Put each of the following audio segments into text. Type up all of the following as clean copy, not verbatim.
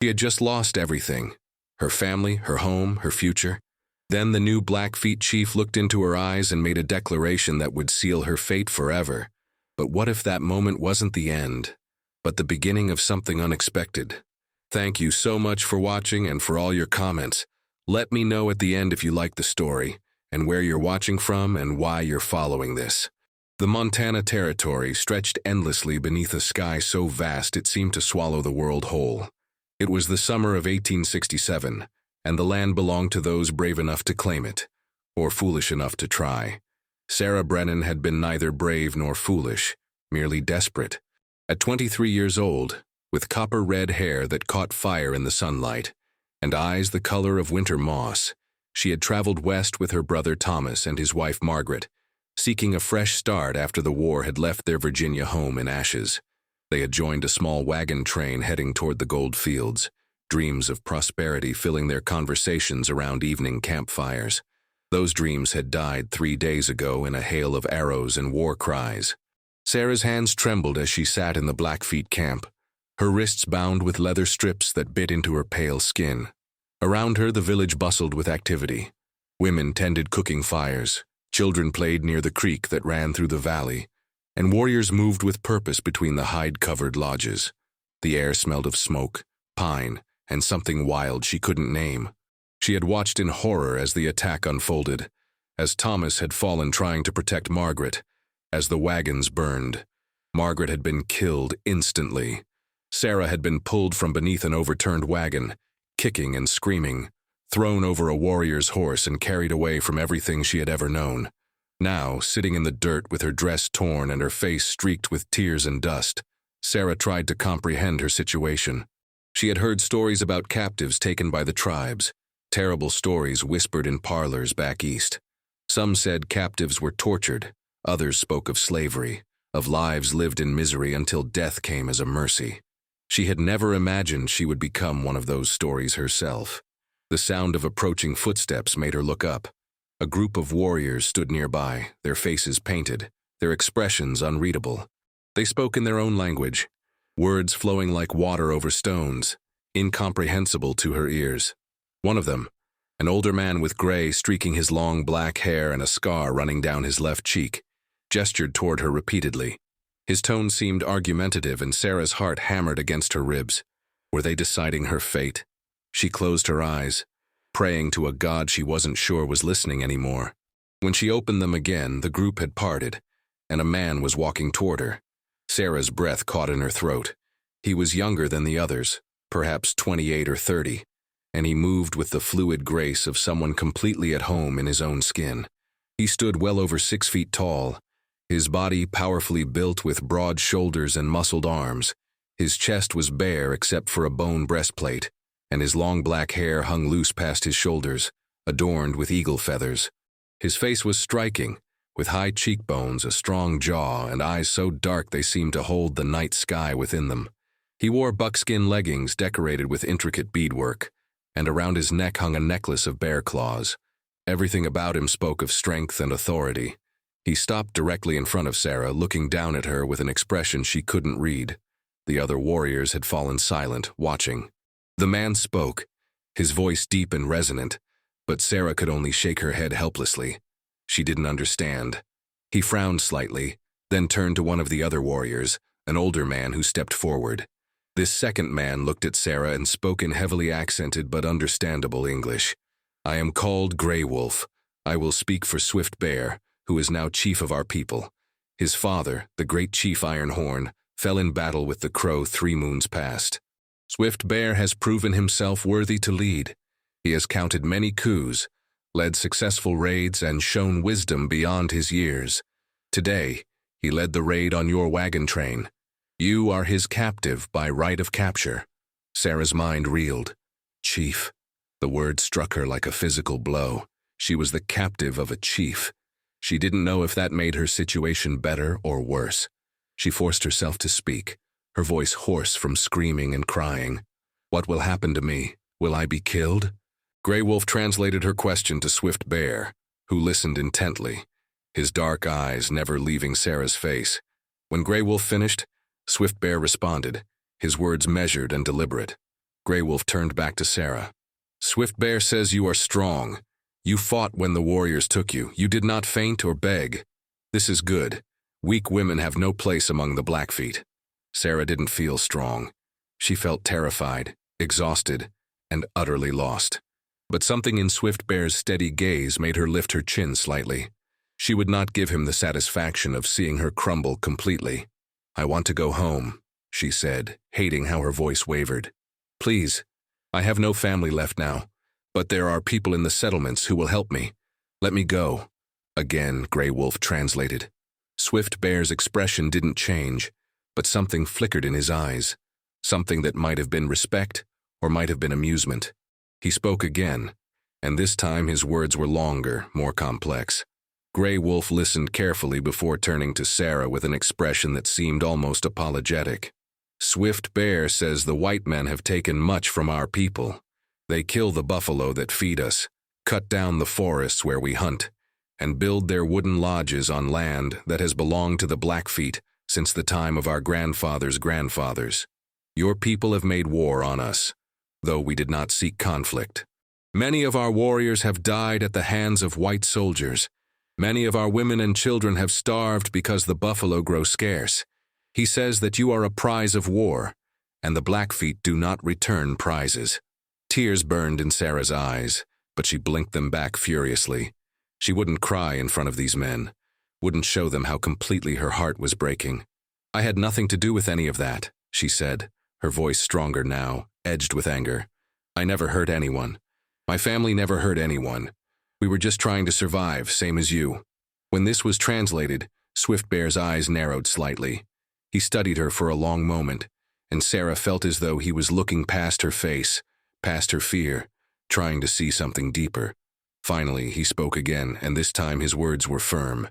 She had just lost everything: her family, her home, her future. Then the new Blackfeet chief looked into her eyes and made a declaration that would seal her fate forever. But what if that moment wasn't the end, but the beginning of something unexpected? Thank you so much for watching and for all your comments. Let me know at the end if you like the story, and where you're watching from and why you're following this. The Montana Territory stretched endlessly beneath a sky so vast it seemed to swallow the world whole. It was the summer of 1867, and the land belonged to those brave enough to claim it, or foolish enough to try. Sarah Brennan had been neither brave nor foolish, merely desperate. At 23 years old, with copper-red hair that caught fire in the sunlight, and eyes the color of winter moss, she had traveled west with her brother Thomas and his wife Margaret, seeking a fresh start after the war had left their Virginia home in ashes. They had joined a small wagon train heading toward the gold fields, dreams of prosperity filling their conversations around evening campfires. Those dreams had died 3 days ago in a hail of arrows and war cries. Sarah's hands trembled as she sat in the Blackfeet camp, her wrists bound with leather strips that bit into her pale skin. Around her, the village bustled with activity. Women tended cooking fires, children played near the creek that ran through the valley, and warriors moved with purpose between the hide-covered lodges. The air smelled of smoke, pine, and something wild she couldn't name. She had watched in horror as the attack unfolded, as Thomas had fallen trying to protect Margaret, as the wagons burned. Margaret had been killed instantly. Sarah had been pulled from beneath an overturned wagon, kicking and screaming, thrown over a warrior's horse and carried away from everything she had ever known. Now, sitting in the dirt with her dress torn and her face streaked with tears and dust, Sarah tried to comprehend her situation. She had heard stories about captives taken by the tribes, terrible stories whispered in parlors back east. Some said captives were tortured, others spoke of slavery, of lives lived in misery until death came as a mercy. She had never imagined she would become one of those stories herself. The sound of approaching footsteps made her look up. A group of warriors stood nearby, their faces painted, their expressions unreadable. They spoke in their own language, words flowing like water over stones, incomprehensible to her ears. One of them, an older man with gray streaking his long black hair and a scar running down his left cheek, gestured toward her repeatedly. His tone seemed argumentative, and Sarah's heart hammered against her ribs. Were they deciding her fate? She closed her eyes, praying to a God she wasn't sure was listening anymore. When she opened them again, the group had parted, and a man was walking toward her. Sarah's breath caught in her throat. He was younger than the others, perhaps 28 or 30, and he moved with the fluid grace of someone completely at home in his own skin. He stood well over 6 feet tall, his body powerfully built with broad shoulders and muscled arms. His chest was bare except for a bone breastplate, and his long black hair hung loose past his shoulders, adorned with eagle feathers. His face was striking, with high cheekbones, a strong jaw, and eyes so dark they seemed to hold the night sky within them. He wore buckskin leggings decorated with intricate beadwork, and around his neck hung a necklace of bear claws. Everything about him spoke of strength and authority. He stopped directly in front of Sarah, looking down at her with an expression she couldn't read. The other warriors had fallen silent, watching. The man spoke, his voice deep and resonant, but Sarah could only shake her head helplessly. She didn't understand. He frowned slightly, then turned to one of the other warriors, an older man who stepped forward. This second man looked at Sarah and spoke in heavily accented but understandable English. "I am called Grey Wolf. I will speak for Swift Bear, who is now chief of our people. His father, the great chief Ironhorn, fell in battle with the Crow 3 moons past. Swift Bear has proven himself worthy to lead. He has counted many coups, led successful raids, and shown wisdom beyond his years. Today, he led the raid on your wagon train. You are his captive by right of capture." Sarah's mind reeled. Chief. The word struck her like a physical blow. She was the captive of a chief. She didn't know if that made her situation better or worse. She forced herself to speak, her voice hoarse from screaming and crying. "What will happen to me? Will I be killed?" Grey Wolf translated her question to Swift Bear, who listened intently, his dark eyes never leaving Sarah's face. When Grey Wolf finished, Swift Bear responded, his words measured and deliberate. Grey Wolf turned back to Sarah. Swift Bear says you are strong. You fought when the warriors took you. You did not faint or beg. This is good. Weak women have no place among the Blackfeet. Sarah didn't feel strong. She felt terrified, exhausted, and utterly lost. But something in Swift Bear's steady gaze made her lift her chin slightly. She would not give him the satisfaction of seeing her crumble completely. I want to go home, she said, hating how her voice wavered. Please, I have no family left now, but there are people in the settlements who will help me. Let me go. Again, Grey Wolf translated. Swift Bear's expression didn't change, but something flickered in his eyes. Something that might have been respect or might have been amusement. He spoke again, and this time his words were longer, more complex. Grey Wolf listened carefully before turning to Sarah with an expression that seemed almost apologetic. Swift Bear says the white men have taken much from our people. They kill the buffalo that feed us, cut down the forests where we hunt, and build their wooden lodges on land that has belonged to the Blackfeet since the time of our grandfathers' grandfathers. Your people have made war on us, though we did not seek conflict. Many of our warriors have died at the hands of white soldiers. Many of our women and children have starved because the buffalo grow scarce. He says that you are a prize of war, and the Blackfeet do not return prizes. Tears burned in Sarah's eyes, but she blinked them back furiously. She wouldn't cry in front of these men, wouldn't show them how completely her heart was breaking. I had nothing to do with any of that, she said, her voice stronger now, edged with anger. I never hurt anyone. My family never hurt anyone. We were just trying to survive, same as you. When this was translated, Swift Bear's eyes narrowed slightly. He studied her for a long moment, and Sarah felt as though he was looking past her face, past her fear, trying to see something deeper. Finally, he spoke again, and this time his words were firm,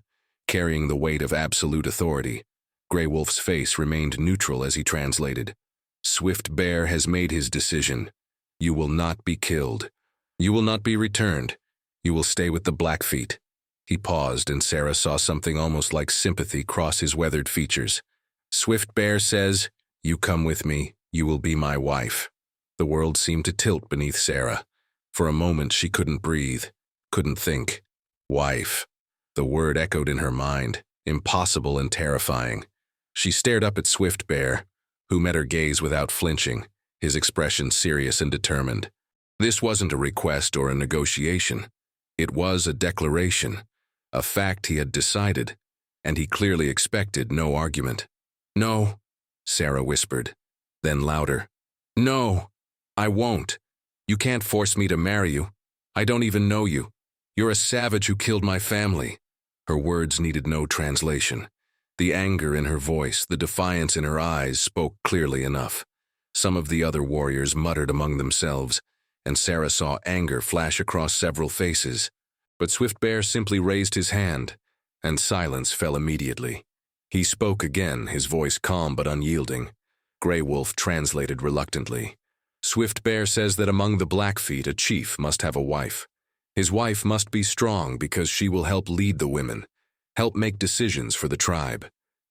carrying the weight of absolute authority. Grey Wolf's face remained neutral as he translated. Swift Bear has made his decision. You will not be killed. You will not be returned. You will stay with the Blackfeet. He paused, and Sarah saw something almost like sympathy cross his weathered features. Swift Bear says, you come with me, you will be my wife. The world seemed to tilt beneath Sarah. For a moment she couldn't breathe, couldn't think. Wife. The word echoed in her mind, impossible and terrifying. She stared up at Swift Bear, who met her gaze without flinching, his expression serious and determined. This wasn't a request or a negotiation. It was a declaration, a fact he had decided, and he clearly expected no argument. No, Sarah whispered, then louder. No, I won't. You can't force me to marry you. I don't even know you. You're a savage who killed my family. Her words needed no translation. The anger in her voice, the defiance in her eyes spoke clearly enough. Some of the other warriors muttered among themselves, and Sarah saw anger flash across several faces. But Swift Bear simply raised his hand, and silence fell immediately. He spoke again, his voice calm but unyielding. Grey Wolf translated reluctantly. Swift Bear says that among the Blackfeet a chief must have a wife. His wife must be strong because she will help lead the women, help make decisions for the tribe.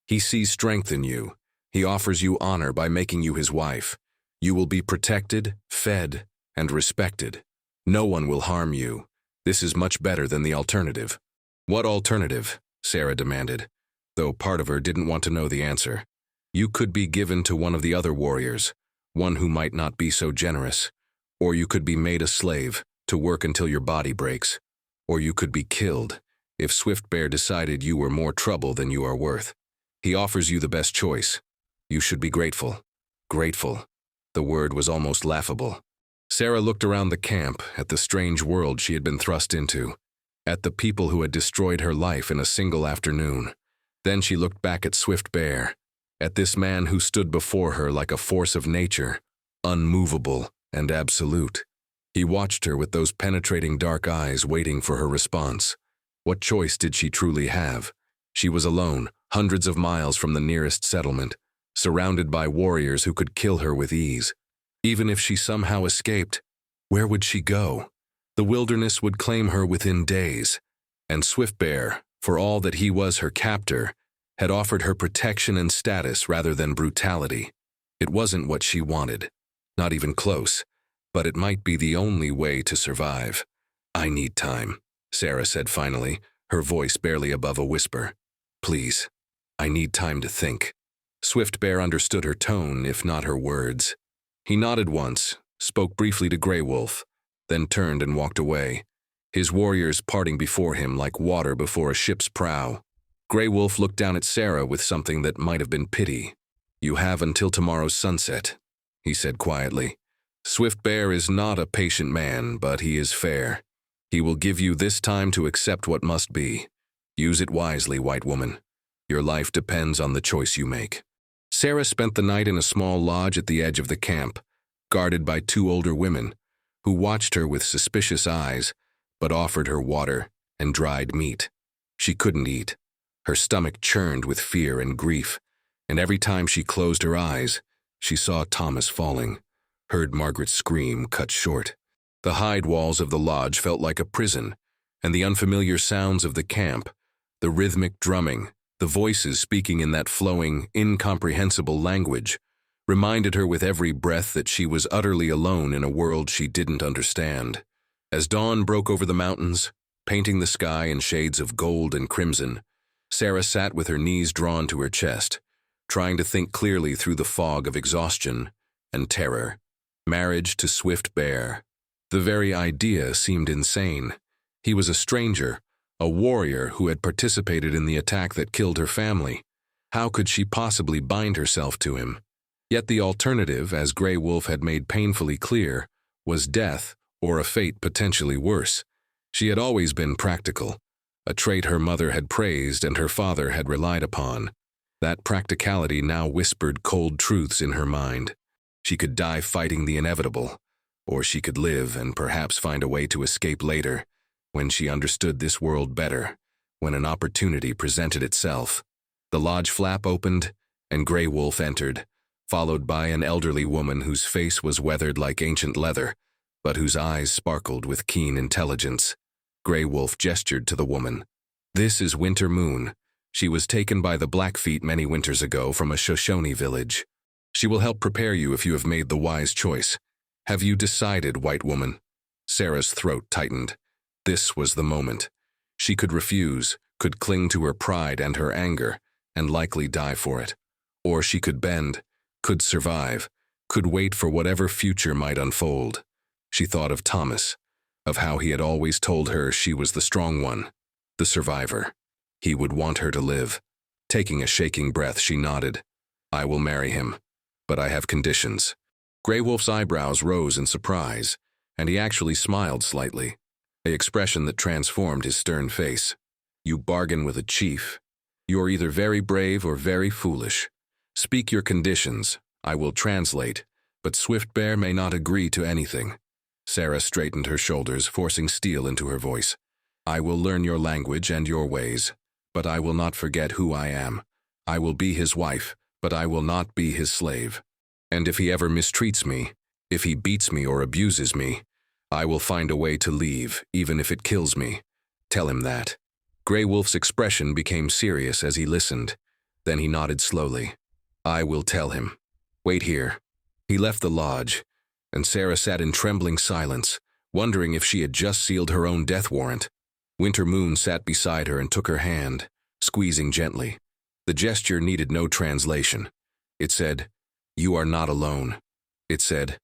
He sees strength in you. He offers you honor by making you his wife. You will be protected, fed, and respected. No one will harm you. This is much better than the alternative. What alternative? Sarah demanded, though part of her didn't want to know the answer. You could be given to one of the other warriors, one who might not be so generous. Or you could be made a slave, to work until your body breaks. Or you could be killed, if Swift Bear decided you were more trouble than you are worth. He offers you the best choice. You should be grateful. Grateful. The word was almost laughable. Sarah looked around the camp, at the strange world she had been thrust into, at the people who had destroyed her life in a single afternoon. Then she looked back at Swift Bear, at this man who stood before her like a force of nature, unmovable and absolute. He watched her with those penetrating dark eyes waiting for her response. What choice did she truly have? She was alone, hundreds of miles from the nearest settlement, surrounded by warriors who could kill her with ease. Even if she somehow escaped, where would she go? The wilderness would claim her within days, and Swift Bear, for all that he was her captor, had offered her protection and status rather than brutality. It wasn't what she wanted. Not even close, but it might be the only way to survive. I need time, Sarah said finally, her voice barely above a whisper. Please, I need time to think. Swift Bear understood her tone, if not her words. He nodded once, spoke briefly to Grey Wolf, then turned and walked away, his warriors parting before him like water before a ship's prow. Grey Wolf looked down at Sarah with something that might have been pity. You have until tomorrow's sunset, he said quietly. Swift Bear is not a patient man, but he is fair. He will give you this time to accept what must be. Use it wisely, white woman. Your life depends on the choice you make. Sarah spent the night in a small lodge at the edge of the camp, guarded by 2 older women, who watched her with suspicious eyes, but offered her water and dried meat. She couldn't eat. Her stomach churned with fear and grief, and every time she closed her eyes, she saw Thomas falling, heard Margaret scream cut short. The hide walls of the lodge felt like a prison, and the unfamiliar sounds of the camp, the rhythmic drumming, the voices speaking in that flowing, incomprehensible language, reminded her with every breath that she was utterly alone in a world she didn't understand. As dawn broke over the mountains, painting the sky in shades of gold and crimson, Sarah sat with her knees drawn to her chest, trying to think clearly through the fog of exhaustion and terror. Marriage to Swift Bear. The very idea seemed insane. He was a stranger, a warrior who had participated in the attack that killed her family. How could she possibly bind herself to him? Yet the alternative, as Grey Wolf had made painfully clear, was death or a fate potentially worse. She had always been practical, a trait her mother had praised and her father had relied upon. That practicality now whispered cold truths in her mind. She could die fighting the inevitable, or she could live and perhaps find a way to escape later, when she understood this world better, when an opportunity presented itself. The lodge flap opened, and Grey Wolf entered, followed by an elderly woman whose face was weathered like ancient leather, but whose eyes sparkled with keen intelligence. Grey Wolf gestured to the woman. This is Winter Moon. She was taken by the Blackfeet many winters ago from a Shoshone village. She will help prepare you if you have made the wise choice. Have you decided, white woman? Sarah's throat tightened. This was the moment. She could refuse, could cling to her pride and her anger, and likely die for it. Or she could bend, could survive, could wait for whatever future might unfold. She thought of Thomas, of how he had always told her she was the strong one, the survivor. He would want her to live. Taking a shaking breath, she nodded. I will marry him, but I have conditions. Grey Wolf's eyebrows rose in surprise, and he actually smiled slightly, an expression that transformed his stern face. You bargain with a chief. You're either very brave or very foolish. Speak your conditions. I will translate, but Swift Bear may not agree to anything. Sarah straightened her shoulders, forcing steel into her voice. I will learn your language and your ways, but I will not forget who I am. I will be his wife, but I will not be his slave. And if he ever mistreats me, if he beats me or abuses me, I will find a way to leave, even if it kills me. Tell him that. Grey Wolf's expression became serious as he listened. Then he nodded slowly. I will tell him. Wait here. He left the lodge, and Sarah sat in trembling silence, wondering if she had just sealed her own death warrant. Winter Moon sat beside her and took her hand, squeezing gently. The gesture needed no translation. It said, You are not alone. It said,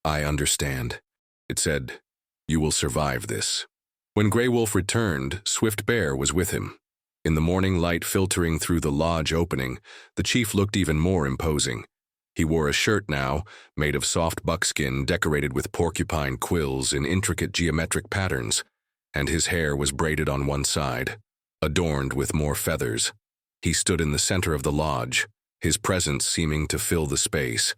I understand. It said, You will survive this. When Grey Wolf returned, Swift Bear was with him. In the morning light filtering through the lodge opening, the chief looked even more imposing. He wore a shirt now, made of soft buckskin decorated with porcupine quills in intricate geometric patterns, and his hair was braided on one side, adorned with more feathers. He stood in the center of the lodge, his presence seeming to fill the space,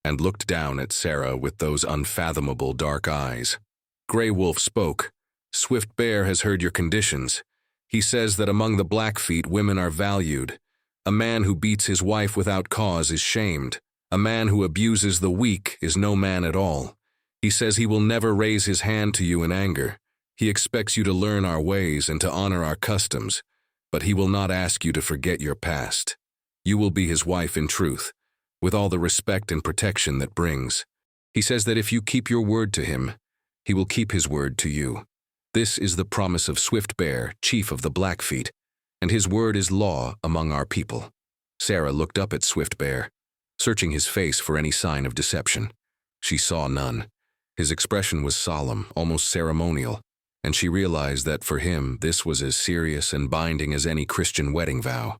and looked down at Sarah with those unfathomable dark eyes. Grey Wolf spoke. Swift Bear has heard your conditions. He says that among the Blackfeet, women are valued. A man who beats his wife without cause is shamed. A man who abuses the weak is no man at all. He says he will never raise his hand to you in anger. He expects you to learn our ways and to honor our customs, but he will not ask you to forget your past. You will be his wife in truth, with all the respect and protection that brings. He says that if you keep your word to him, he will keep his word to you. This is the promise of Swift Bear, chief of the Blackfeet, and his word is law among our people." Sarah looked up at Swift Bear, searching his face for any sign of deception. She saw none. His expression was solemn, almost ceremonial, and she realized that for him this was as serious and binding as any Christian wedding vow.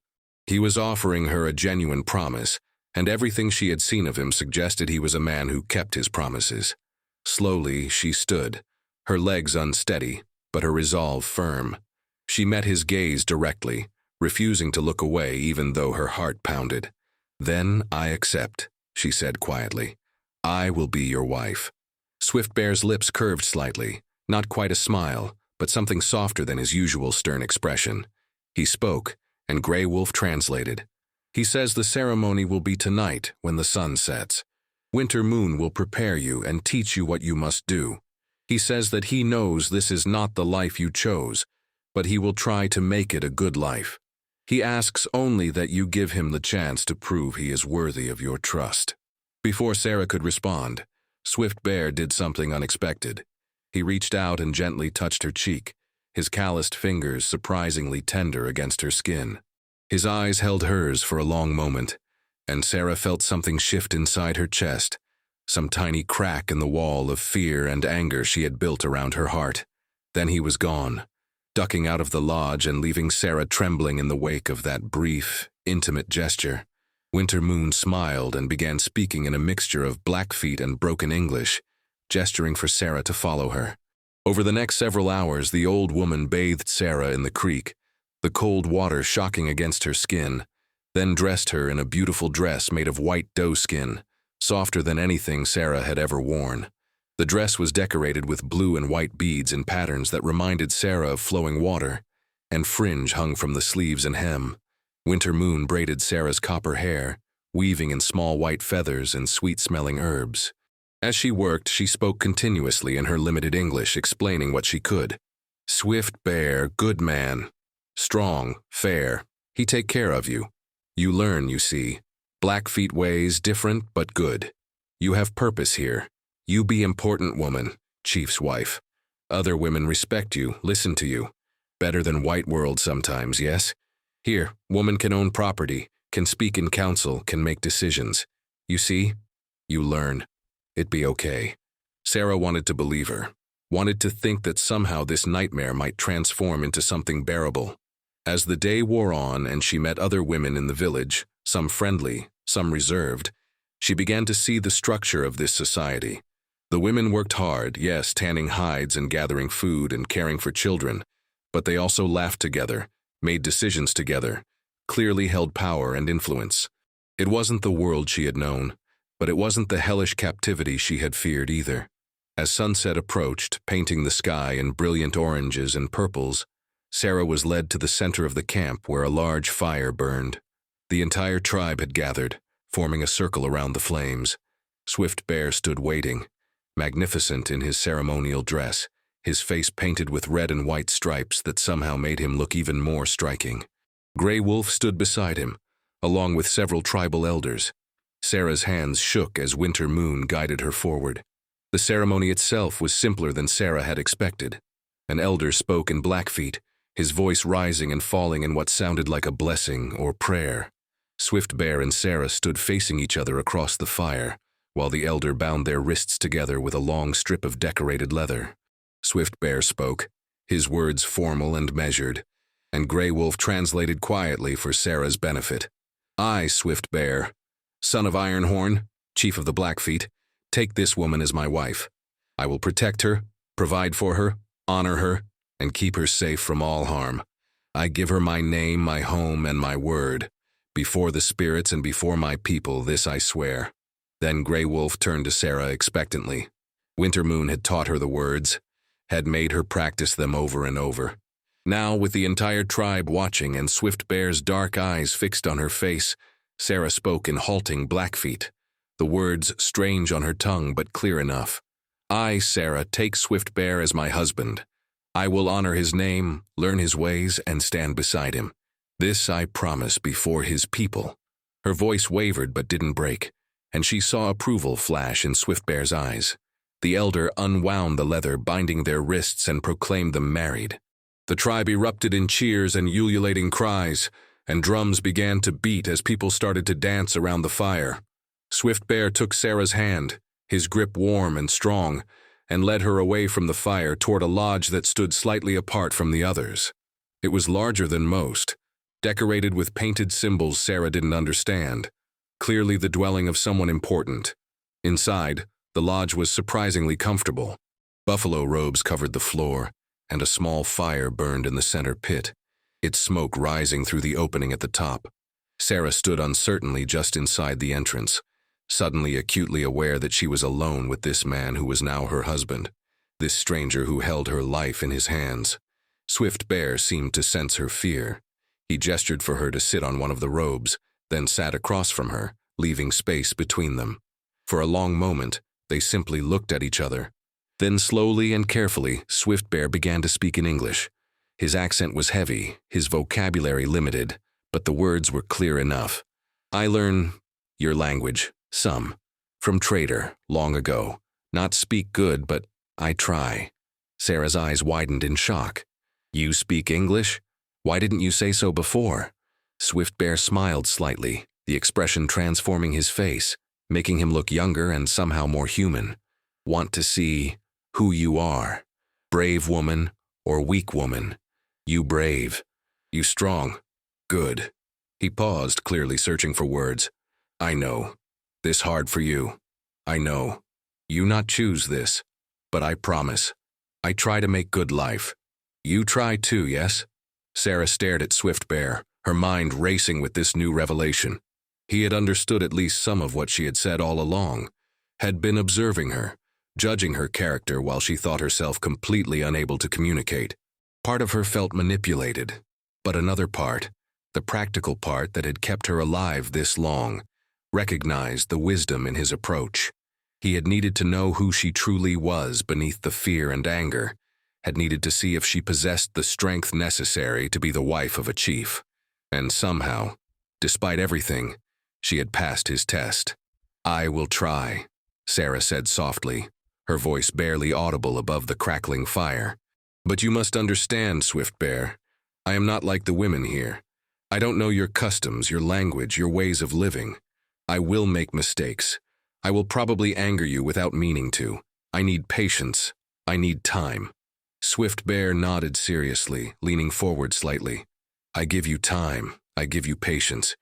He was offering her a genuine promise, and everything she had seen of him suggested he was a man who kept his promises. Slowly she stood, her legs unsteady, but her resolve firm. She met his gaze directly, refusing to look away even though her heart pounded. "Then I accept," she said quietly. "I will be your wife." Swift Bear's lips curved slightly, not quite a smile, but something softer than his usual stern expression. He spoke, and Grey Wolf translated. "He says the ceremony will be tonight when the sun sets. Winter Moon will prepare you and teach you what you must do. He says that he knows this is not the life you chose, but he will try to make it a good life. He asks only that you give him the chance to prove he is worthy of your trust." Before Sarah could respond, Swift Bear did something unexpected. He reached out and gently touched her cheek, his calloused fingers surprisingly tender against her skin. His eyes held hers for a long moment, and Sarah felt something shift inside her chest, some tiny crack in the wall of fear and anger she had built around her heart. Then he was gone, ducking out of the lodge and leaving Sarah trembling in the wake of that brief, intimate gesture. Winter Moon smiled and began speaking in a mixture of Blackfeet and broken English, gesturing for Sarah to follow her. Over the next several hours, the old woman bathed Sarah in the creek, the cold water shocking against her skin, then dressed her in a beautiful dress made of white doe skin, softer than anything Sarah had ever worn. The dress was decorated with blue and white beads and patterns that reminded Sarah of flowing water, and fringe hung from the sleeves and hem. Winter Moon braided Sarah's copper hair, weaving in small white feathers and sweet-smelling herbs. As she worked, she spoke continuously in her limited English, explaining what she could. "Swift Bear, good man. Strong, fair. He take care of you. You learn, you see. Blackfeet ways, different but good. You have purpose here. You be important woman, chief's wife. Other women respect you, listen to you. Better than white world sometimes, yes? Here, woman can own property, can speak in council, can make decisions. You see? You learn. It be okay." Sarah wanted to believe her, wanted to think that somehow this nightmare might transform into something bearable. As the day wore on and she met other women in the village, some friendly, some reserved, she began to see the structure of this society. The women worked hard, yes, tanning hides and gathering food and caring for children, but they also laughed together, made decisions together, clearly held power and influence. It wasn't the world she had known, but it wasn't the hellish captivity she had feared either. As sunset approached, painting the sky in brilliant oranges and purples, Sarah was led to the center of the camp where a large fire burned. The entire tribe had gathered, forming a circle around the flames. Swift Bear stood waiting, magnificent in his ceremonial dress, his face painted with red and white stripes that somehow made him look even more striking. Grey Wolf stood beside him, along with several tribal elders. Sarah's hands shook as Winter Moon guided her forward. The ceremony itself was simpler than Sarah had expected. An elder spoke in Blackfeet, his voice rising and falling in what sounded like a blessing or prayer. Swift Bear and Sarah stood facing each other across the fire, while the elder bound their wrists together with a long strip of decorated leather. Swift Bear spoke, his words formal and measured, and Grey Wolf translated quietly for Sarah's benefit. "I, Swift Bear, son of Ironhorn, chief of the Blackfeet, take this woman as my wife. I will protect her, provide for her, honor her, and keep her safe from all harm. I give her my name, my home, and my word. Before the spirits and before my people, this I swear." Then Grey Wolf turned to Sarah expectantly. Winter Moon had taught her the words, had made her practice them over and over. Now, with the entire tribe watching and Swift Bear's dark eyes fixed on her face, Sarah spoke in halting Blackfeet, the words strange on her tongue but clear enough. "I, Sarah, take Swift Bear as my husband. I will honor his name, learn his ways, and stand beside him. This I promise before his people." Her voice wavered but didn't break, and she saw approval flash in Swiftbear's eyes. The elder unwound the leather binding their wrists and proclaimed them married. The tribe erupted in cheers and ululating cries, and drums began to beat as people started to dance around the fire. Swiftbear took Sarah's hand, his grip warm and strong, and led her away from the fire toward a lodge that stood slightly apart from the others. It was larger than most, decorated with painted symbols Sarah didn't understand, clearly the dwelling of someone important. Inside, the lodge was surprisingly comfortable. Buffalo robes covered the floor, and a small fire burned in the center pit, its smoke rising through the opening at the top. Sarah stood uncertainly just inside the entrance, suddenly acutely aware that she was alone with this man who was now her husband, this stranger who held her life in his hands. Swiftbear seemed to sense her fear. He gestured for her to sit on one of the robes, then sat across from her, leaving space between them. For a long moment, they simply looked at each other. Then slowly and carefully, Swiftbear began to speak in English. His accent was heavy, his vocabulary limited, but the words were clear enough. "I learn your language, some, from Trader, long ago. Not speak good, but I try." Sarah's eyes widened in shock. "You speak English? Why didn't you say so before?" Swiftbear smiled slightly, the expression transforming his face, making him look younger and somehow more human. "Want to see who you are. Brave woman or weak woman. You brave. You strong. Good." He paused, clearly searching for words. "I know. This hard for you. I know. You not choose this. But I promise. I try to make good life. You try too, yes?" Sarah stared at Swiftbear, her mind racing with this new revelation. He had understood at least some of what she had said all along, had been observing her, judging her character while she thought herself completely unable to communicate. Part of her felt manipulated, but another part, the practical part that had kept her alive this long, recognized the wisdom in his approach. He had needed to know who she truly was beneath the fear and anger, had needed to see if she possessed the strength necessary to be the wife of a chief. And somehow, despite everything, she had passed his test. "I will try," Sarah said softly, her voice barely audible above the crackling fire. "But you must understand, Swiftbear, I am not like the women here. I don't know your customs, your language, your ways of living. I will make mistakes. I will probably anger you without meaning to. I need patience. I need time." Swiftbear nodded seriously, leaning forward slightly. "I give you time. I give you patience.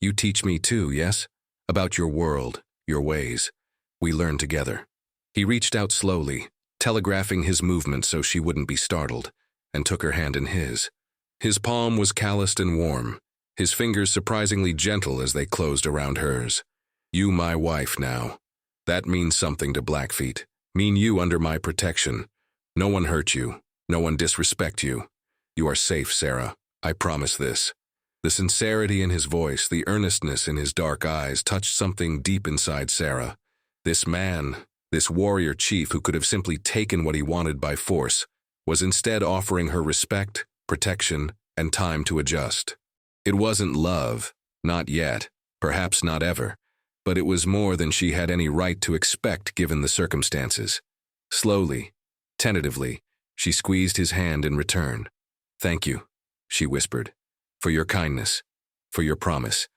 You teach me too, yes? About your world, your ways. We learn together." He reached out slowly, telegraphing his movement so she wouldn't be startled, and took her hand in his. His palm was calloused and warm, his fingers surprisingly gentle as they closed around hers. "You my wife now. That means something to Blackfeet. Mean you under my protection. No one hurt you. No one disrespect you. You are safe, Sarah. I promise this." The sincerity in his voice, the earnestness in his dark eyes touched something deep inside Sarah. This man, this warrior chief who could have simply taken what he wanted by force, was instead offering her respect, protection, and time to adjust. It wasn't love, not yet, perhaps not ever, but it was more than she had any right to expect given the circumstances. Slowly, tentatively, she squeezed his hand in return. "Thank you," she whispered, "for your kindness, for your promise.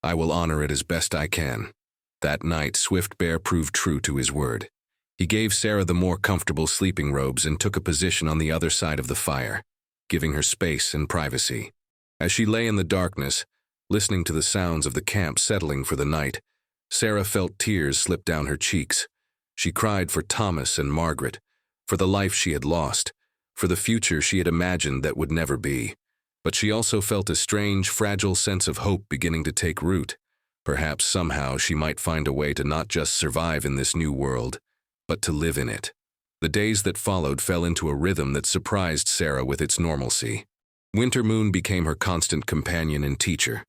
I will honor it as best I can." That night, Swiftbear proved true to his word. He gave Sarah the more comfortable sleeping robes and took a position on the other side of the fire, giving her space and privacy. As she lay in the darkness, listening to the sounds of the camp settling for the night, Sarah felt tears slip down her cheeks. She cried for Thomas and Margaret, for the life she had lost, for the future she had imagined that would never be. But she also felt a strange, fragile sense of hope beginning to take root. Perhaps somehow she might find a way to not just survive in this new world, but to live in it. The days that followed fell into a rhythm that surprised Sarah with its normalcy. Winter Moon became her constant companion and teacher,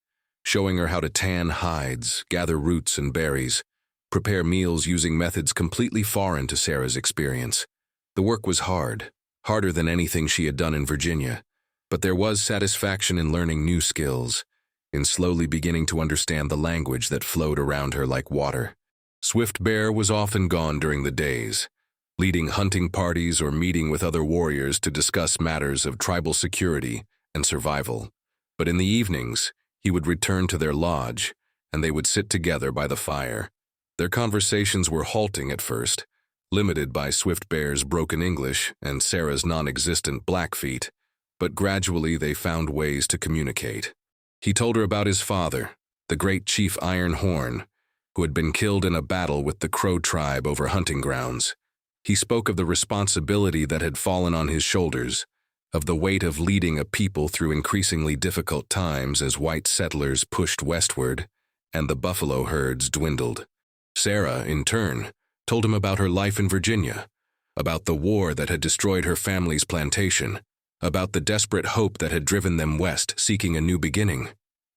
showing her how to tan hides, gather roots and berries, prepare meals using methods completely foreign to Sarah's experience. The work was hard, harder than anything she had done in Virginia, but there was satisfaction in learning new skills, in slowly beginning to understand the language that flowed around her like water. Swift Bear was often gone during the days, leading hunting parties or meeting with other warriors to discuss matters of tribal security and survival. But in the evenings, he would return to their lodge, and they would sit together by the fire. Their conversations were halting at first, limited by Swift Bear's broken English and Sarah's non-existent Blackfeet, but gradually they found ways to communicate. He told her about his father, the great Chief Iron Horn, who had been killed in a battle with the Crow tribe over hunting grounds. He spoke of the responsibility that had fallen on his shoulders, of the weight of leading a people through increasingly difficult times as white settlers pushed westward and the buffalo herds dwindled. Sarah, in turn, told him about her life in Virginia, about the war that had destroyed her family's plantation, about the desperate hope that had driven them west seeking a new beginning.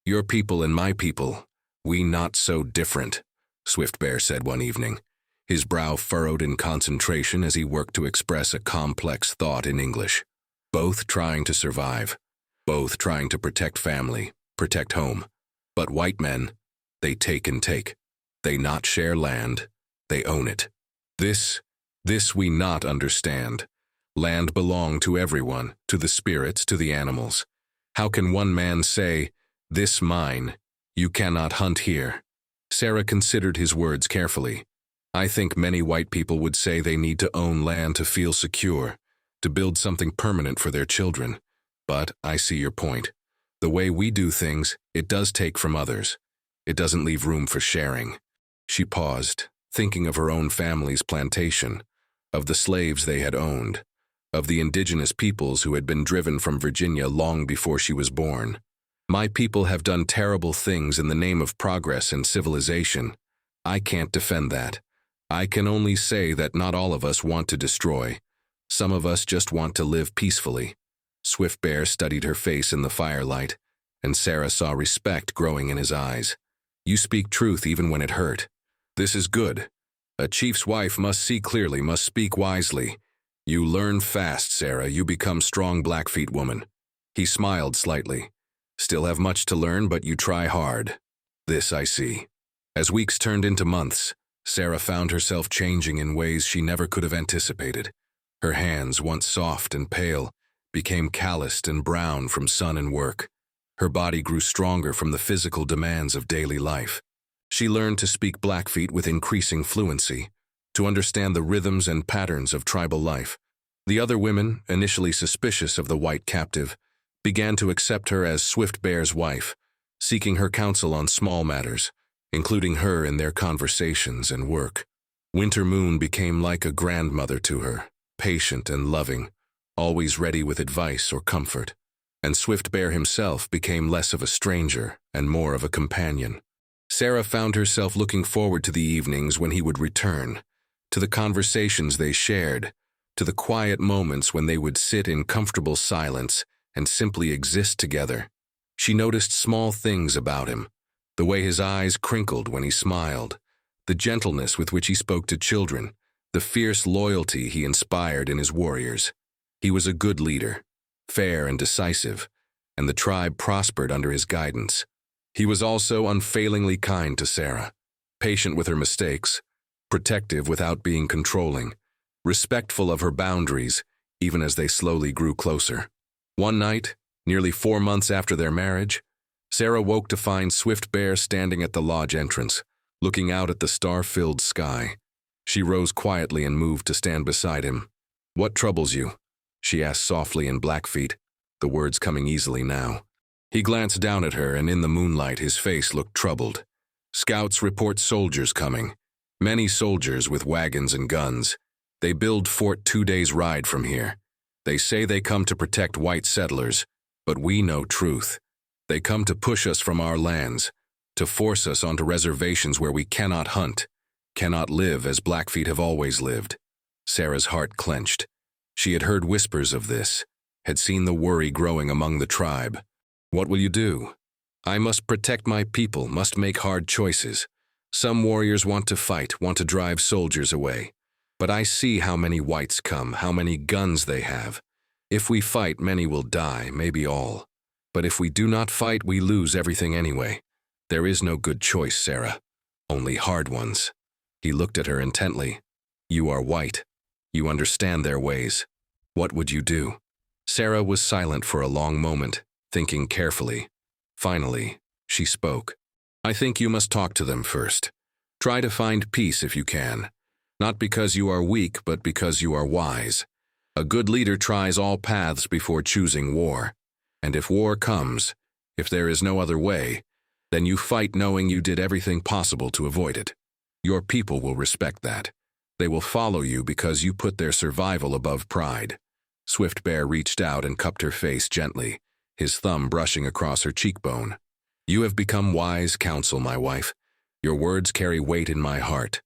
"Your people and my people, we not so different," Swift Bear said one evening, his brow furrowed in concentration as he worked to express a complex thought in English. Both trying to survive, both trying to protect family, protect home. But white men, they take and take. They not share land, they own it. This we not understand. Land belong to everyone, to the spirits, to the animals. How can one man say, "This mine, you cannot hunt here"? Sarah considered his words carefully. "I think many white people would say they need to own land to feel secure, to build something permanent for their children. But I see your point. The way we do things, it does take from others. It doesn't leave room for sharing." She paused, thinking of her own family's plantation, of the slaves they had owned, of the indigenous peoples who had been driven from Virginia long before she was born. "My people have done terrible things in the name of progress and civilization. I can't defend that. I can only say that not all of us want to destroy. Some of us just want to live peacefully." Swift Bear studied her face in the firelight, and Sarah saw respect growing in his eyes. "You speak truth even when it hurt. This is good. A chief's wife must see clearly, must speak wisely. You learn fast, Sarah. You become strong Blackfeet woman." He smiled slightly. "Still have much to learn, but you try hard. This I see." As weeks turned into months, Sarah found herself changing in ways she never could have anticipated. Her hands, once soft and pale, became calloused and brown from sun and work. Her body grew stronger from the physical demands of daily life. She learned to speak Blackfeet with increasing fluency, to understand the rhythms and patterns of tribal life. The other women, initially suspicious of the white captive, began to accept her as Swift Bear's wife, seeking her counsel on small matters, including her in their conversations and work. Winter Moon became like a grandmother to her, patient and loving, always ready with advice or comfort. And Swift Bear himself became less of a stranger and more of a companion. Sarah found herself looking forward to the evenings when he would return, to the conversations they shared, to the quiet moments when they would sit in comfortable silence and simply exist together. She noticed small things about him, the way his eyes crinkled when he smiled, the gentleness with which he spoke to children, the fierce loyalty he inspired in his warriors. He was a good leader, fair and decisive, and the tribe prospered under his guidance. He was also unfailingly kind to Sarah, patient with her mistakes, protective without being controlling, respectful of her boundaries, even as they slowly grew closer. One night, nearly 4 months after their marriage, Sarah woke to find Swift Bear standing at the lodge entrance, looking out at the star-filled sky. She rose quietly and moved to stand beside him. "What troubles you?" she asked softly in Blackfeet, the words coming easily now. He glanced down at her, and in the moonlight his face looked troubled. "Scouts report soldiers coming. Many soldiers with wagons and guns. They build fort 2 days' ride from here. They say they come to protect white settlers, but we know truth. They come to push us from our lands, to force us onto reservations where we cannot hunt, cannot live as Blackfeet have always lived." Sarah's heart clenched. She had heard whispers of this, had seen the worry growing among the tribe. "What will you do?" "I must protect my people, must make hard choices. Some warriors want to fight, want to drive soldiers away. But I see how many whites come, how many guns they have. If we fight, many will die, maybe all. But if we do not fight, we lose everything anyway. There is no good choice, Sarah. Only hard ones." He looked at her intently. You are white. You understand their ways. What would you do? Sarah was silent for a long moment, thinking carefully. Finally, she spoke. I think you must talk to them first. Try to find peace if you can. Not because you are weak, but because you are wise. A good leader tries all paths before choosing war. And if war comes, if there is no other way, then you fight knowing you did everything possible to avoid it. Your people will respect that. They will follow you because you put their survival above pride. Swift Bear reached out and cupped her face gently, his thumb brushing across her cheekbone. You have become wise counsel, my wife. Your words carry weight in my heart.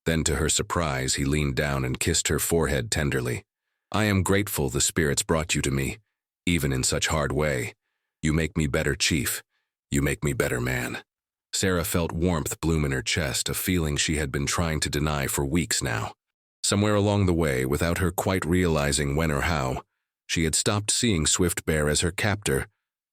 Then to her surprise, he leaned down and kissed her forehead tenderly. I am grateful the spirits brought you to me, even in such hard way. You make me better chief. You make me better man. Sarah felt warmth bloom in her chest, a feeling she had been trying to deny for weeks now. Somewhere along the way, without her quite realizing when or how, she had stopped seeing Swift Bear as her captor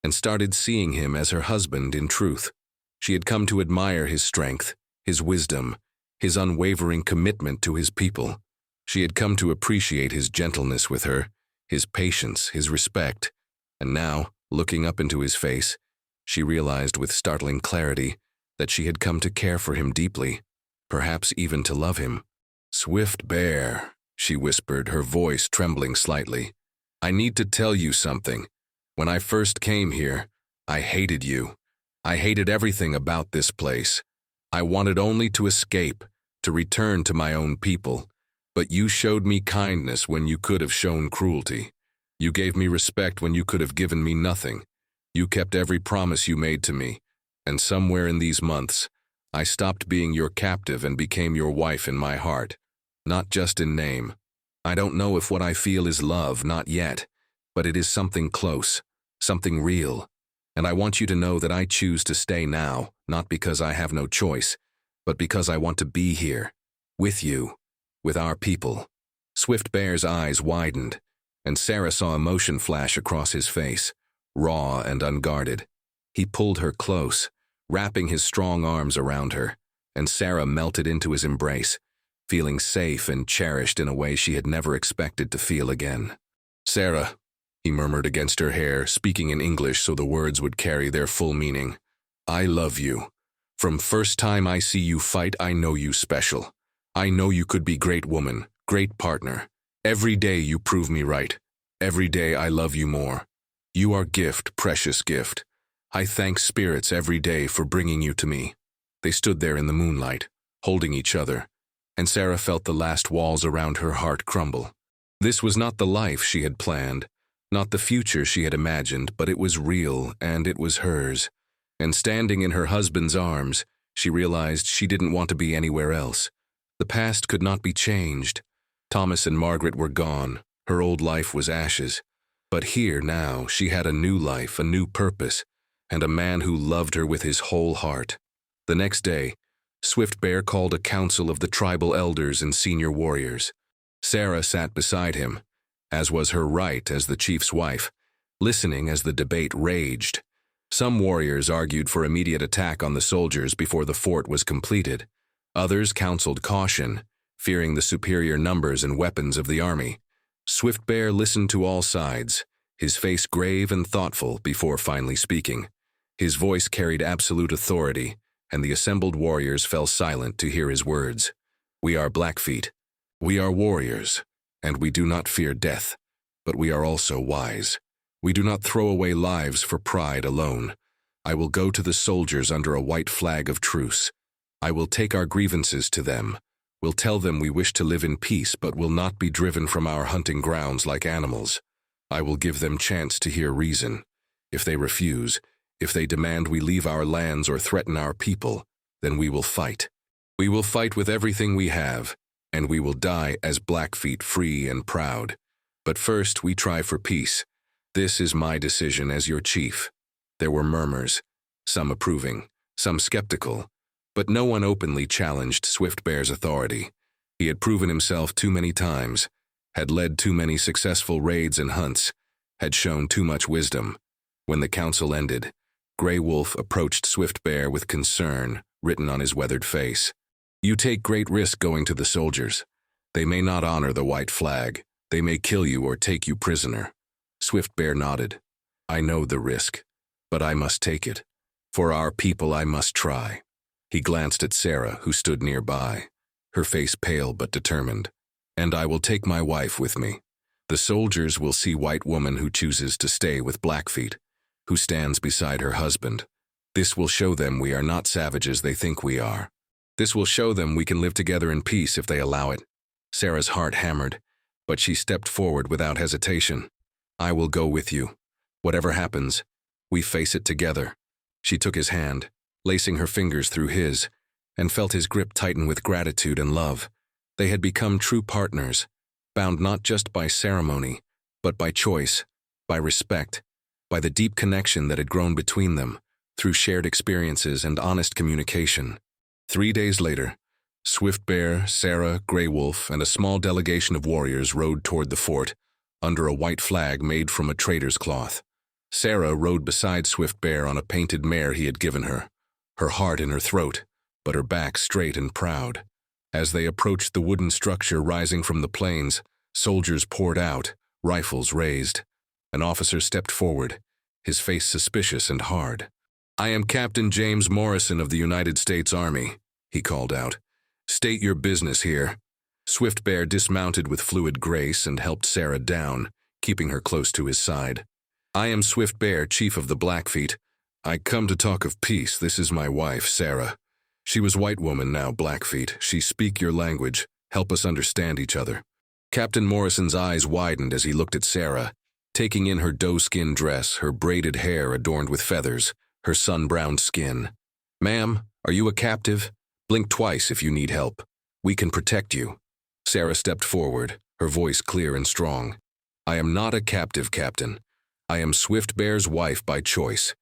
and started seeing him as her husband in truth. She had come to admire his strength, his wisdom, his unwavering commitment to his people. She had come to appreciate his gentleness with her, his patience, his respect, and now, looking up into his face, she realized with startling clarity that she had come to care for him deeply, perhaps even to love him. Swift Bear, she whispered, her voice trembling slightly. I need to tell you something. When I first came here, I hated you. I hated everything about this place. I wanted only to escape, to return to my own people. But you showed me kindness when you could have shown cruelty. You gave me respect when you could have given me nothing. You kept every promise you made to me. And somewhere in these months, I stopped being your captive and became your wife in my heart. Not just in name. I don't know if what I feel is love, not yet. But it is something close, something real. And I want you to know that I choose to stay now, not because I have no choice, but because I want to be here, with you, with our people. Swift Bear's eyes widened, and Sarah saw emotion flash across his face, raw and unguarded. He pulled her close, wrapping his strong arms around her, and Sarah melted into his embrace, feeling safe and cherished in a way she had never expected to feel again. Sarah, he murmured against her hair, speaking in English so the words would carry their full meaning. I love you. From first time I see you fight, I know you special. I know you could be great woman, great partner. Every day you prove me right. Every day I love you more. You are gift, precious gift. I thank spirits every day for bringing you to me. They stood there in the moonlight, holding each other, and Sarah felt the last walls around her heart crumble. This was not the life she had planned, not the future she had imagined, but it was real and it was hers. And standing in her husband's arms, she realized she didn't want to be anywhere else. The past could not be changed. Thomas and Margaret were gone. Her old life was ashes. But here now she had a new life, a new purpose, and a man who loved her with his whole heart. The next day, Swift Bear called a council of the tribal elders and senior warriors. Sarah sat beside him, as was her right as the chief's wife, listening as the debate raged. Some warriors argued for immediate attack on the soldiers before the fort was completed. Others counseled caution, fearing the superior numbers and weapons of the army. Swift Bear listened to all sides, his face grave and thoughtful before finally speaking. His voice carried absolute authority, and the assembled warriors fell silent to hear his words. We are Blackfeet. We are warriors, and we do not fear death, but we are also wise. We do not throw away lives for pride alone. I will go to the soldiers under a white flag of truce. I will take our grievances to them. We'll tell them we wish to live in peace but will not be driven from our hunting grounds like animals. I will give them chance to hear reason. If they refuse, if they demand we leave our lands or threaten our people, then we will fight. We will fight with everything we have, and we will die as Blackfeet, free and proud. But first we try for peace. This is my decision as your chief. There were murmurs, some approving, some skeptical, but no one openly challenged Swift Bear's authority. He had proven himself too many times, had led too many successful raids and hunts, had shown too much wisdom. When the council ended, Grey Wolf approached Swift Bear with concern written on his weathered face. You take great risk going to the soldiers. They may not honor the white flag. They may kill you or take you prisoner. Swift Bear nodded. I know the risk, but I must take it. For our people, I must try. He glanced at Sarah, who stood nearby, her face pale but determined. And I will take my wife with me. The soldiers will see white woman who chooses to stay with Blackfeet, who stands beside her husband. This will show them we are not savages they think we are. This will show them we can live together in peace if they allow it. Sarah's heart hammered, but she stepped forward without hesitation. I will go with you. Whatever happens, we face it together. She took his hand, lacing her fingers through his, and felt his grip tighten with gratitude and love. They had become true partners, bound not just by ceremony, but by choice, by respect, by the deep connection that had grown between them through shared experiences and honest communication. 3 days later, Swift Bear, Sarah, Grey Wolf, and a small delegation of warriors rode toward the fort, under a white flag made from a trader's cloth. Sarah rode beside Swift Bear on a painted mare he had given her heart in her throat, but her back straight and proud. As they approached the wooden structure rising from the plains, soldiers poured out, rifles raised. An officer stepped forward, his face suspicious and hard. I am Captain James Morrison of the United States Army, he called out. State your business here. Swift Bear dismounted with fluid grace and helped Sarah down, keeping her close to his side. I am Swift Bear, chief of the Blackfeet. I come to talk of peace. This is my wife, Sarah. She was white woman, now Blackfeet. She speak your language. Help us understand each other. Captain Morrison's eyes widened as he looked at Sarah, taking in her doe-skin dress, her braided hair adorned with feathers, her sun-browned skin. Ma'am, are you a captive? Blink twice if you need help. We can protect you. Sarah stepped forward, her voice clear and strong. I am not a captive, Captain. I am Swift Bear's wife by choice.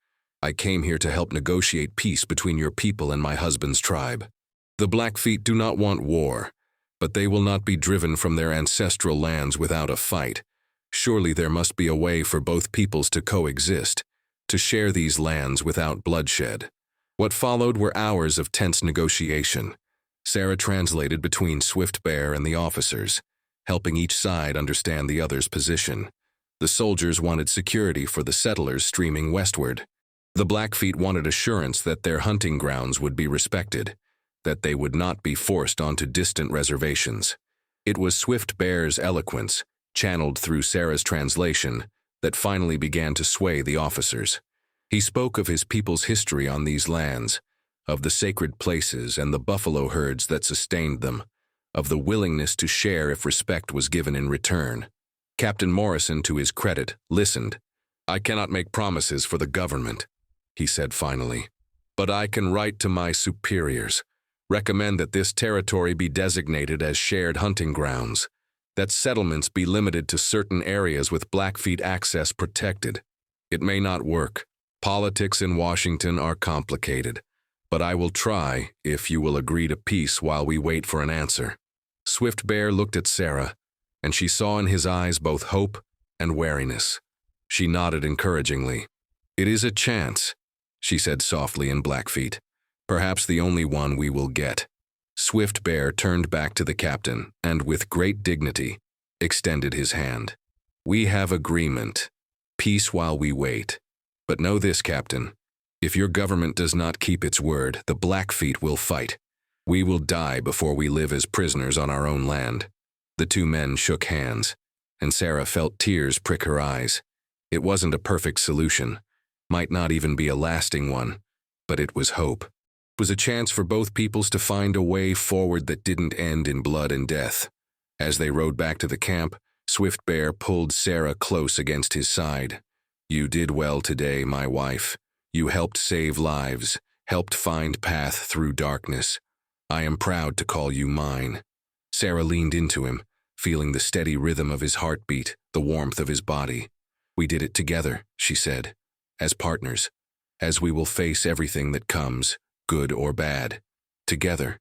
I came here to help negotiate peace between your people and my husband's tribe. The Blackfeet do not want war, but they will not be driven from their ancestral lands without a fight. Surely there must be a way for both peoples to coexist, to share these lands without bloodshed. What followed were hours of tense negotiation. Sarah translated between Swift Bear and the officers, helping each side understand the other's position. The soldiers wanted security for the settlers streaming westward. The Blackfeet wanted assurance that their hunting grounds would be respected, that they would not be forced onto distant reservations. It was Swift Bear's eloquence, channeled through Sarah's translation, that finally began to sway the officers. He spoke of his people's history on these lands, of the sacred places and the buffalo herds that sustained them, of the willingness to share if respect was given in return. Captain Morrison, to his credit, listened. I cannot make promises for the government, he said finally, but I can write to my superiors, recommend that this territory be designated as shared hunting grounds, that settlements be limited to certain areas with Blackfeet access protected. It may not work. Politics in Washington are complicated, but I will try if you will agree to peace while we wait for an answer. Swift Bear looked at Sarah, and she saw in his eyes both hope and wariness. She nodded encouragingly. It is a chance, she said softly in Blackfeet. Perhaps the only one we will get. Swift Bear turned back to the captain and, with great dignity, extended his hand. We have agreement. Peace while we wait. But know this, Captain. If your government does not keep its word, the Blackfeet will fight. We will die before we live as prisoners on our own land. The two men shook hands, and Sarah felt tears prick her eyes. It wasn't a perfect solution, might not even be a lasting one, but it was hope. It was a chance for both peoples to find a way forward that didn't end in blood and death. As they rode back to the camp, Swift Bear pulled Sarah close against his side. You did well today, my wife. You helped save lives, helped find path through darkness. I am proud to call you mine. Sarah leaned into him, feeling the steady rhythm of his heartbeat, the warmth of his body. We did it together, she said, as partners, as we will face everything that comes, good or bad. Together.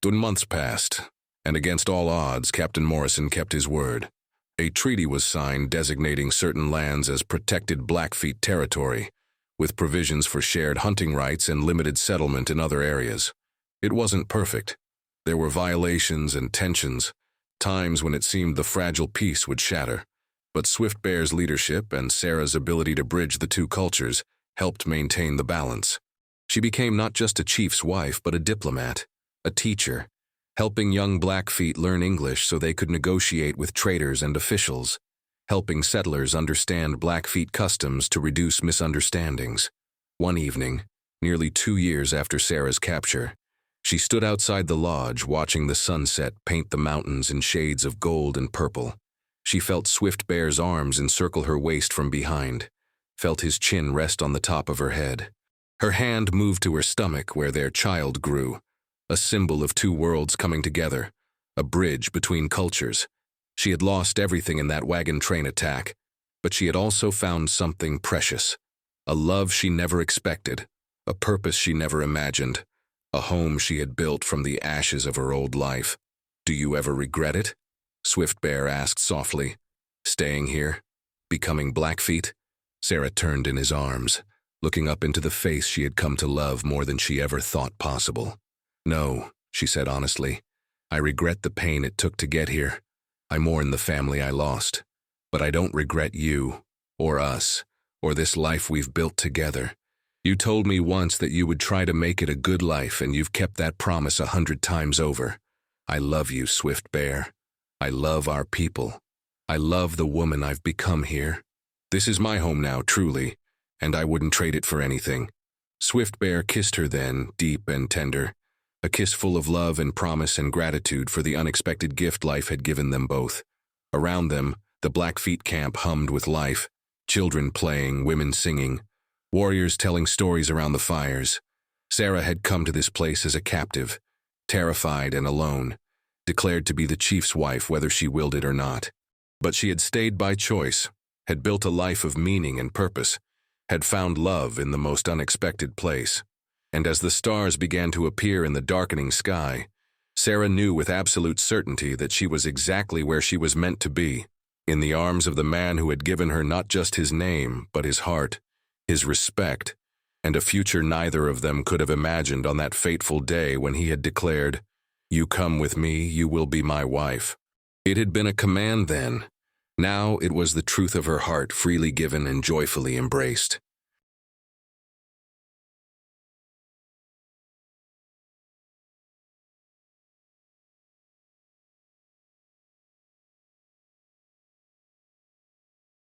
2 months passed, and against all odds, Captain Morrison kept his word. A treaty was signed designating certain lands as protected Blackfeet territory, with provisions for shared hunting rights and limited settlement in other areas. It wasn't perfect, There were violations and tensions, times when it seemed the fragile peace would shatter. But Swift Bear's leadership and Sarah's ability to bridge the two cultures helped maintain the balance. She became not just a chief's wife, but a diplomat, a teacher, helping young Blackfeet learn English so they could negotiate with traders and officials, helping settlers understand Blackfeet customs to reduce misunderstandings. One evening, nearly 2 years after Sarah's capture, she stood outside the lodge watching the sunset paint the mountains in shades of gold and purple. She felt Swift Bear's arms encircle her waist from behind, felt his chin rest on the top of her head. Her hand moved to her stomach where their child grew, a symbol of two worlds coming together, a bridge between cultures. She had lost everything in that wagon train attack, but she had also found something precious, a love she never expected, a purpose she never imagined, a home she had built from the ashes of her old life. "Do you ever regret it?" Swift Bear asked softly. "Staying here? Becoming Blackfeet?" Sarah turned in his arms, looking up into the face she had come to love more than she ever thought possible. "No," she said honestly. "I regret the pain it took to get here. I mourn the family I lost. But I don't regret you, or us, or this life we've built together. You told me once that you would try to make it a good life, and you've kept that promise 100 times over. I love you, Swift Bear. I love our people. I love the woman I've become here. This is my home now, truly, and I wouldn't trade it for anything." Swift Bear kissed her then, deep and tender, a kiss full of love and promise and gratitude for the unexpected gift life had given them both. Around them, the Blackfeet camp hummed with life, children playing, women singing, warriors telling stories around the fires. Sarah had come to this place as a captive, terrified and alone, declared to be the chief's wife whether she willed it or not. But she had stayed by choice, had built a life of meaning and purpose, had found love in the most unexpected place. And as the stars began to appear in the darkening sky, Sarah knew with absolute certainty that she was exactly where she was meant to be, in the arms of the man who had given her not just his name, but his heart, his respect, and a future neither of them could have imagined on that fateful day when he had declared, "You come with me, you will be my wife." It had been a command then. Now it was the truth of her heart freely given and joyfully embraced.